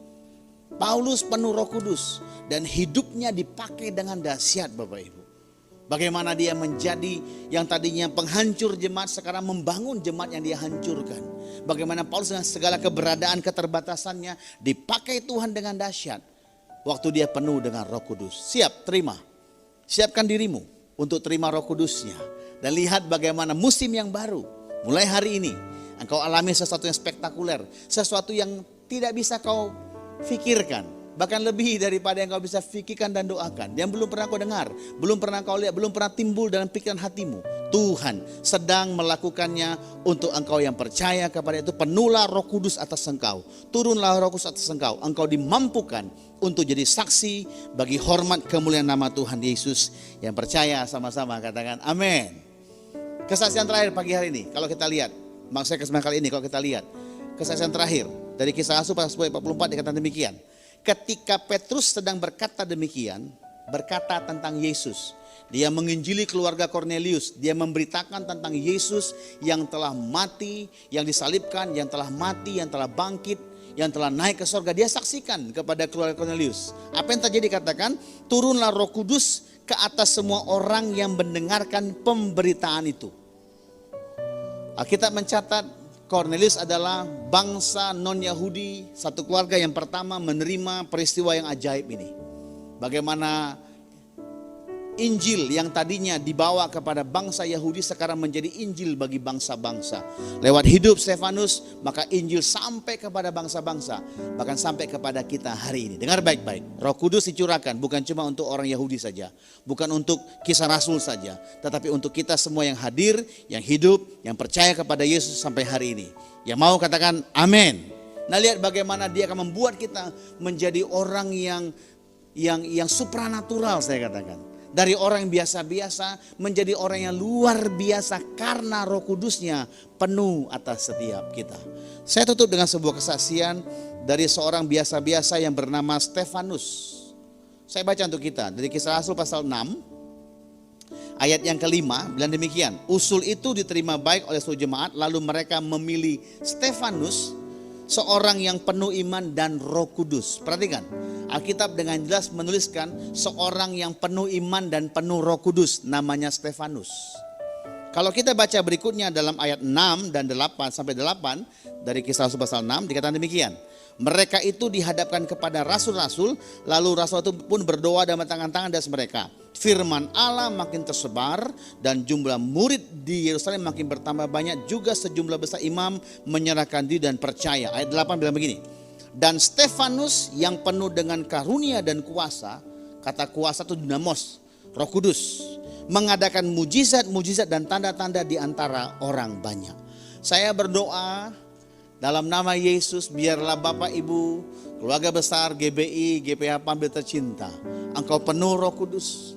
Paulus penuh Roh Kudus dan hidupnya dipakai dengan dahsyat Bapak Ibu. Bagaimana dia menjadi yang tadinya penghancur jemaat sekarang membangun jemaat yang dia hancurkan. Bagaimana Paulus dengan segala keberadaan keterbatasannya dipakai Tuhan dengan dahsyat. waktu dia penuh dengan Roh Kudus. Siap, terima. Siapkan dirimu untuk terima Roh Kudusnya. Dan lihat bagaimana musim yang baru, mulai hari ini, engkau alami sesuatu yang spektakuler. Sesuatu yang tidak bisa kau fikirkan. Bahkan lebih daripada yang kau bisa fikirkan dan doakan. Yang belum pernah kau dengar, belum pernah kau lihat, belum pernah timbul dalam pikiran hatimu. Tuhan sedang melakukannya untuk engkau yang percaya kepada itu. Penuhlah Roh Kudus atas engkau. Turunlah Roh Kudus atas engkau. Engkau dimampukan untuk jadi saksi bagi hormat kemuliaan nama Tuhan Yesus. Yang percaya sama-sama katakan amin. Kesaksian terakhir pagi hari ini, kalau kita lihat, maksudnya kesaksian kali ini kalau kita lihat, kesaksian terakhir dari Kisah Rasul pasal 10 ayat 44 dikatakan demikian. Ketika Petrus sedang berkata demikian, berkata tentang Yesus, dia menginjili keluarga Kornelius, dia memberitakan tentang Yesus yang telah mati, yang disalibkan, yang telah mati, yang telah bangkit, yang telah naik ke surga. Dia saksikan kepada keluarga Kornelius. Apa yang terjadi? Katakan, turunlah Roh Kudus ke atas semua orang yang mendengarkan pemberitaan itu. Alkitab mencatat Kornelius adalah bangsa non-Yahudi, satu keluarga yang pertama menerima peristiwa yang ajaib ini. Bagaimana Injil yang tadinya dibawa kepada bangsa Yahudi sekarang menjadi Injil bagi bangsa-bangsa. Lewat hidup Stefanus, maka Injil sampai kepada bangsa-bangsa, bahkan sampai kepada kita hari ini. Dengar baik-baik, Roh Kudus dicurahkan bukan cuma untuk orang Yahudi saja, bukan untuk Kisah Rasul saja, tetapi untuk kita semua yang hadir, yang hidup, yang percaya kepada Yesus sampai hari ini. Yang mau katakan amin. Nah, lihat bagaimana dia akan membuat kita menjadi orang yang supranatural, saya katakan. Dari orang yang biasa-biasa menjadi orang yang luar biasa karena Roh Kudusnya penuh atas setiap kita. Saya tutup dengan sebuah kesaksian dari seorang biasa-biasa yang bernama Stefanus. Saya baca untuk kita dari Kisah Rasul pasal 6 ayat yang kelima, bilang demikian. Usul itu diterima baik oleh seluruh jemaat, lalu mereka memilih Stefanus, seorang yang penuh iman dan Roh Kudus. Perhatikan, Alkitab dengan jelas menuliskan seorang yang penuh iman dan penuh Roh Kudus, namanya Stefanus. Kalau kita baca berikutnya dalam ayat 6 dan 8 sampai 8 dari Kisah Rasul pasal 6 dikatakan demikian. Mereka itu dihadapkan kepada rasul-rasul, lalu rasul itu pun berdoa dan meletakkan tangan di atas mereka. Firman Allah makin tersebar dan jumlah murid di Yerusalem makin bertambah banyak, juga sejumlah besar imam menyerahkan diri dan percaya. Ayat 8 bilang begini. Dan Stefanus yang penuh dengan karunia dan kuasa, kata kuasa itu dinamos, Roh Kudus, mengadakan mujizat-mujizat dan tanda-tanda di antara orang banyak. Saya berdoa dalam nama Yesus, biarlah Bapak Ibu, keluarga besar GBI, GPH Pambil tercinta, engkau penuh Roh Kudus.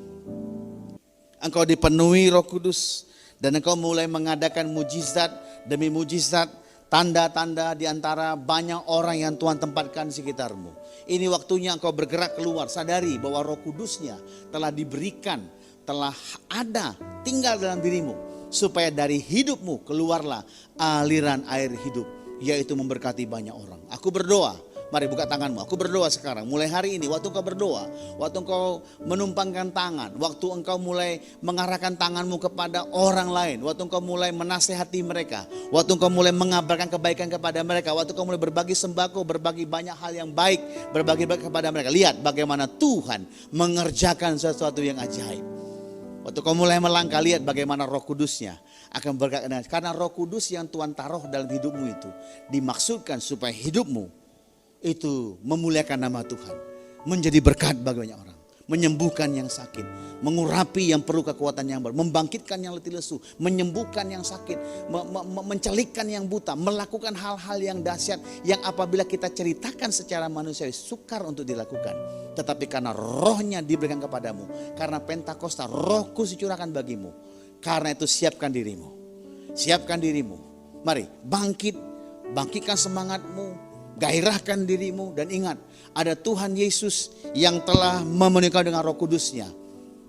Engkau dipenuhi Roh Kudus dan engkau mulai mengadakan mujizat demi mujizat, tanda-tanda di antara banyak orang yang Tuhan tempatkan di sekitarmu. Ini waktunya engkau bergerak keluar, sadari bahwa Roh Kudusnya telah diberikan, telah ada, tinggal dalam dirimu, supaya dari hidupmu keluarlah aliran air hidup, yaitu memberkati banyak orang. Aku berdoa, mari buka tanganmu, aku berdoa sekarang, mulai hari ini, waktu engkau berdoa, waktu engkau menumpangkan tangan, waktu engkau mulai mengarahkan tanganmu kepada orang lain, waktu engkau mulai menasehati mereka, waktu engkau mulai mengabarkan kebaikan kepada mereka, waktu engkau mulai berbagi sembako, berbagi banyak hal yang baik, berbagi kepada mereka. Lihat bagaimana Tuhan mengerjakan sesuatu yang ajaib. Waktu kau mulai melangkah, lihat bagaimana Roh Kudusnya akan bergerak. Karena Roh Kudus yang Tuhan taruh dalam hidupmu itu dimaksudkan supaya hidupmu itu memuliakan nama Tuhan, menjadi berkat bagi banyak orang, menyembuhkan yang sakit, mengurapi yang perlu kekuatan yang baru, membangkitkan yang letih lesu, menyembuhkan yang sakit, mencelikkan yang buta, melakukan hal-hal yang dahsyat yang apabila kita ceritakan secara manusiawi sukar untuk dilakukan, tetapi karena rohnya diberikan kepadamu, karena Pentakosta, Roh Kudus dicurahkan bagimu. Karena itu siapkan dirimu, siapkan dirimu. Mari bangkitkan semangatmu, gairahkan dirimu, dan ingat ada Tuhan Yesus yang telah memenuhi kau dengan Roh Kudusnya,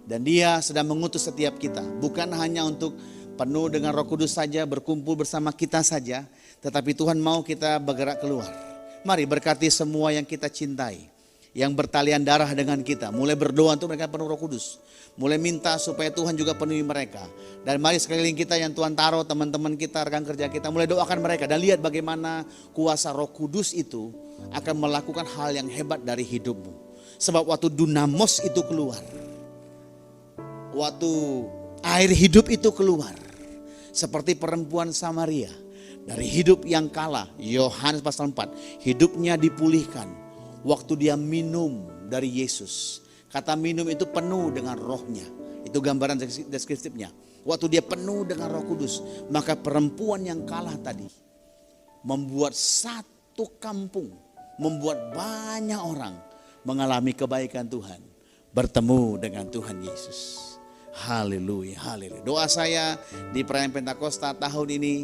dan Dia sedang mengutus setiap kita, bukan hanya untuk penuh dengan Roh Kudus saja, berkumpul bersama kita saja, tetapi Tuhan mau kita bergerak keluar. Mari berkati semua yang kita cintai, yang bertalian darah dengan kita, mulai berdoa untuk mereka penuh Roh Kudus, mulai minta supaya Tuhan juga penuhi mereka. Dan mari sekeliling kita yang Tuhan taruh, teman-teman kita, rekan kerja kita, mulai doakan mereka. Dan lihat bagaimana kuasa Roh Kudus itu akan melakukan hal yang hebat dari hidupmu. Sebab waktu dunamos itu keluar, waktu air hidup itu keluar, seperti perempuan Samaria, dari hidup yang kalah, Yohanes pasal 4, hidupnya dipulihkan waktu dia minum dari Yesus. Kata minum itu penuh dengan rohnya. Itu gambaran deskriptifnya. Waktu dia penuh dengan Roh Kudus, maka perempuan yang kalah tadi membuat satu kampung, membuat banyak orang mengalami kebaikan Tuhan, bertemu dengan Tuhan Yesus. Haleluya, haleluya. Doa saya di perayaan Pentakosta tahun ini,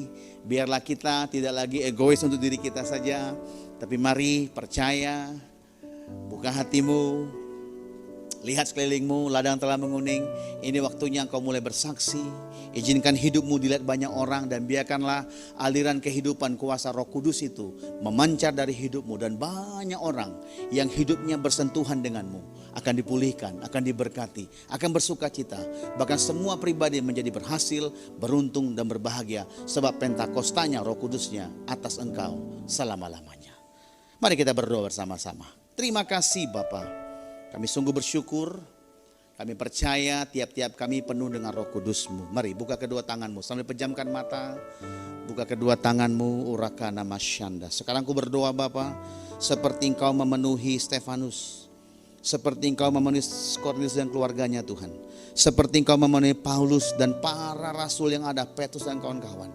biarlah kita tidak lagi egois untuk diri kita saja, tapi mari percaya, buka hatimu, lihat sekelilingmu, ladang telah menguning. Ini waktunya engkau mulai bersaksi. Izinkan hidupmu dilihat banyak orang, dan biarkanlah aliran kehidupan kuasa Roh Kudus itu memancar dari hidupmu. Dan banyak orang yang hidupnya bersentuhan denganmu akan dipulihkan, akan diberkati, akan bersuka cita. Bahkan semua pribadi menjadi berhasil, beruntung dan berbahagia. Sebab Pentakostanya Roh Kudusnya atas engkau selama-lamanya. Mari kita berdoa bersama-sama. Terima kasih Bapa. Kami sungguh bersyukur, kami percaya tiap-tiap kami penuh dengan Roh Kudus-Mu. Mari buka kedua tanganmu, sambil pejamkan mata, buka kedua tanganmu, urakana masyanda. Sekarang aku berdoa Bapa, seperti Engkau memenuhi Stefanus, seperti Engkau memenuhi Kornelius dan keluarganya Tuhan, seperti Engkau memenuhi Paulus dan para rasul yang ada, Petrus dan kawan-kawan.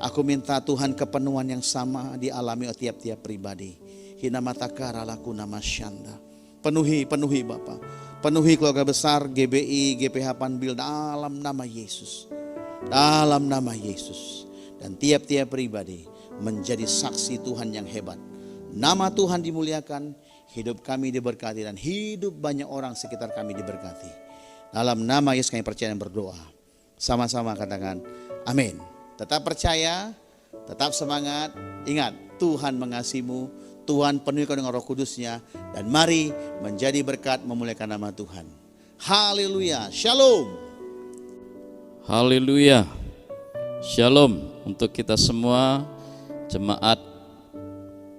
Aku minta Tuhan kepenuhan yang sama dialami oleh tiap-tiap pribadi. Hina matakara laku nama syanda. Penuhi Bapa, penuhi keluarga besar GBI, GPH Panbil dalam nama Yesus. Dalam nama Yesus. Dan tiap-tiap pribadi menjadi saksi Tuhan yang hebat. Nama Tuhan dimuliakan, hidup kami diberkati, dan hidup banyak orang sekitar kami diberkati. Dalam nama Yesus kami percaya dan berdoa. Sama-sama katakan amin. Tetap percaya, tetap semangat. Ingat, Tuhan mengasihimu. Tuhan penuhi kau dengan Roh Kudus-Nya, dan mari menjadi berkat memuliakan nama Tuhan. Haleluya, shalom. Haleluya, shalom untuk kita semua jemaat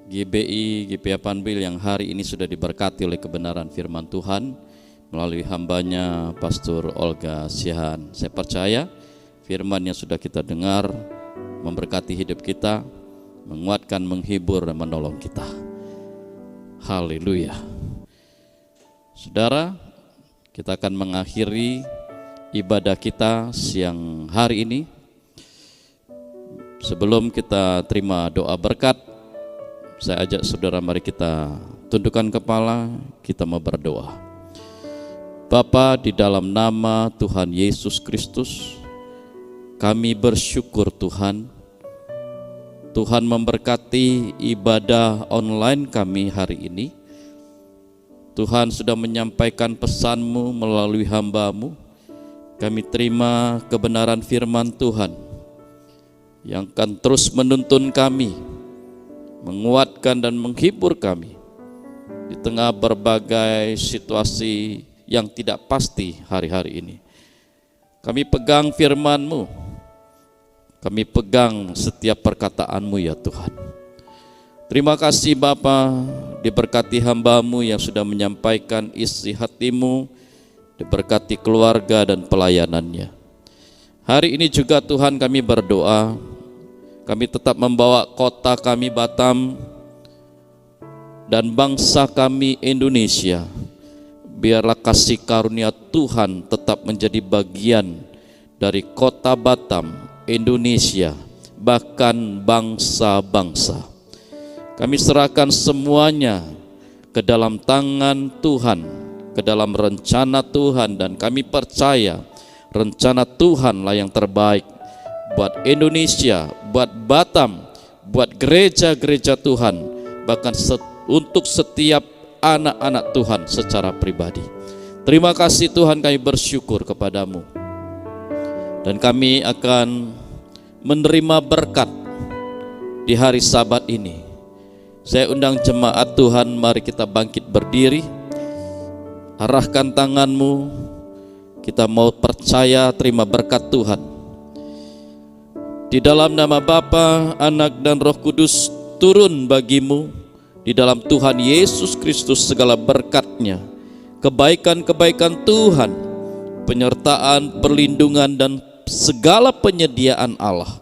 GBI, GPA Panbil yang hari ini sudah diberkati oleh kebenaran firman Tuhan melalui hambanya Pastor Olga Sihan. Saya percaya firman yang sudah kita dengar memberkati hidup kita, menguatkan, menghibur, dan menolong kita. Haleluya. Saudara, kita akan mengakhiri ibadah kita siang hari ini. Sebelum kita terima doa berkat, saya ajak saudara, mari kita tundukkan kepala, kita mau berdoa. Bapa, di dalam nama Tuhan Yesus Kristus, kami bersyukur Tuhan. Tuhan memberkati ibadah online kami hari ini. Tuhan sudah menyampaikan pesan-Mu melalui hamba-Mu. Kami terima kebenaran firman Tuhan yang akan terus menuntun kami, menguatkan dan menghibur kami di tengah berbagai situasi yang tidak pasti hari-hari ini. Kami pegang firman-Mu. Kami pegang setiap perkataan-Mu ya Tuhan. Terima kasih Bapa, diberkati hamba-Mu yang sudah menyampaikan isi hati-Mu, diberkati keluarga dan pelayanannya. Hari ini juga Tuhan kami berdoa, kami tetap membawa kota kami Batam dan bangsa kami Indonesia. Biarlah kasih karunia Tuhan tetap menjadi bagian dari kota Batam, Indonesia, bahkan bangsa-bangsa. Kami serahkan semuanya ke dalam tangan Tuhan, ke dalam rencana Tuhan, dan kami percaya rencana Tuhanlah yang terbaik buat Indonesia, buat Batam, buat gereja-gereja Tuhan, bahkan untuk setiap anak-anak Tuhan secara pribadi. Terima kasih Tuhan, kami bersyukur kepadamu. Dan kami akan menerima berkat di hari Sabat ini. Saya undang jemaat Tuhan, mari kita bangkit berdiri. Arahkan tanganmu, kita mau percaya terima berkat Tuhan. Di dalam nama Bapa, Anak dan Roh Kudus turun bagimu. Di dalam Tuhan Yesus Kristus segala berkat-Nya kebaikan-kebaikan Tuhan, penyertaan, perlindungan, dan segala penyediaan Allah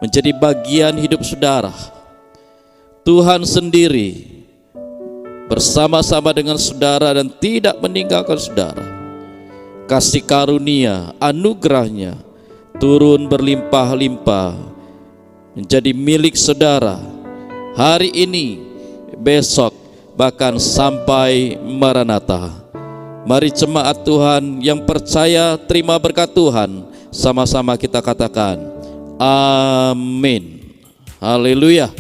menjadi bagian hidup saudara. Tuhan sendiri bersama-sama dengan saudara dan tidak meninggalkan saudara. Kasih karunia, anugerahnya turun berlimpah-limpah menjadi milik saudara hari ini, besok, bahkan sampai Maranatha. Mari jemaat Tuhan yang percaya terima berkat Tuhan, sama-sama kita katakan amin. Haleluya.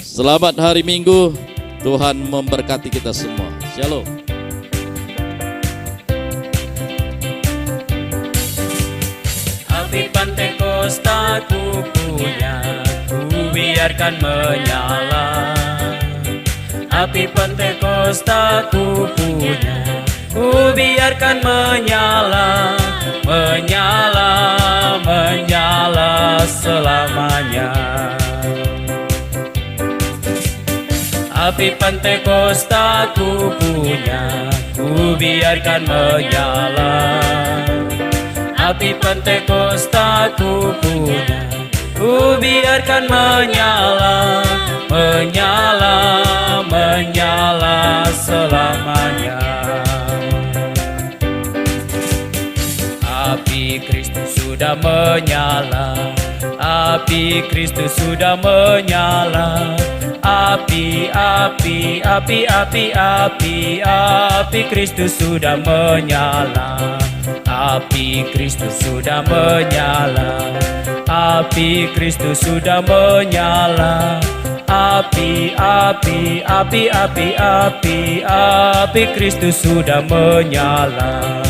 Selamat hari Minggu, Tuhan memberkati kita semua. Shalom. Api Pentakosta ku punya, ku biarkan menyala. Api Pentakosta ku punya, ku biarkan menyala, menyala, menyala selamanya. Api Pentakosta ku punya, ku biarkan menyala. Api Pentakosta ku punya, ku biarkan menyala, menyala, menyala selamanya. Api Kristus sudah menyala, api Kristus sudah menyala. Api, api, api, api, api, api Kristus sudah menyala. Api Kristus sudah menyala, api Kristus sudah menyala. Api, api, api, api, api, api Kristus sudah menyala.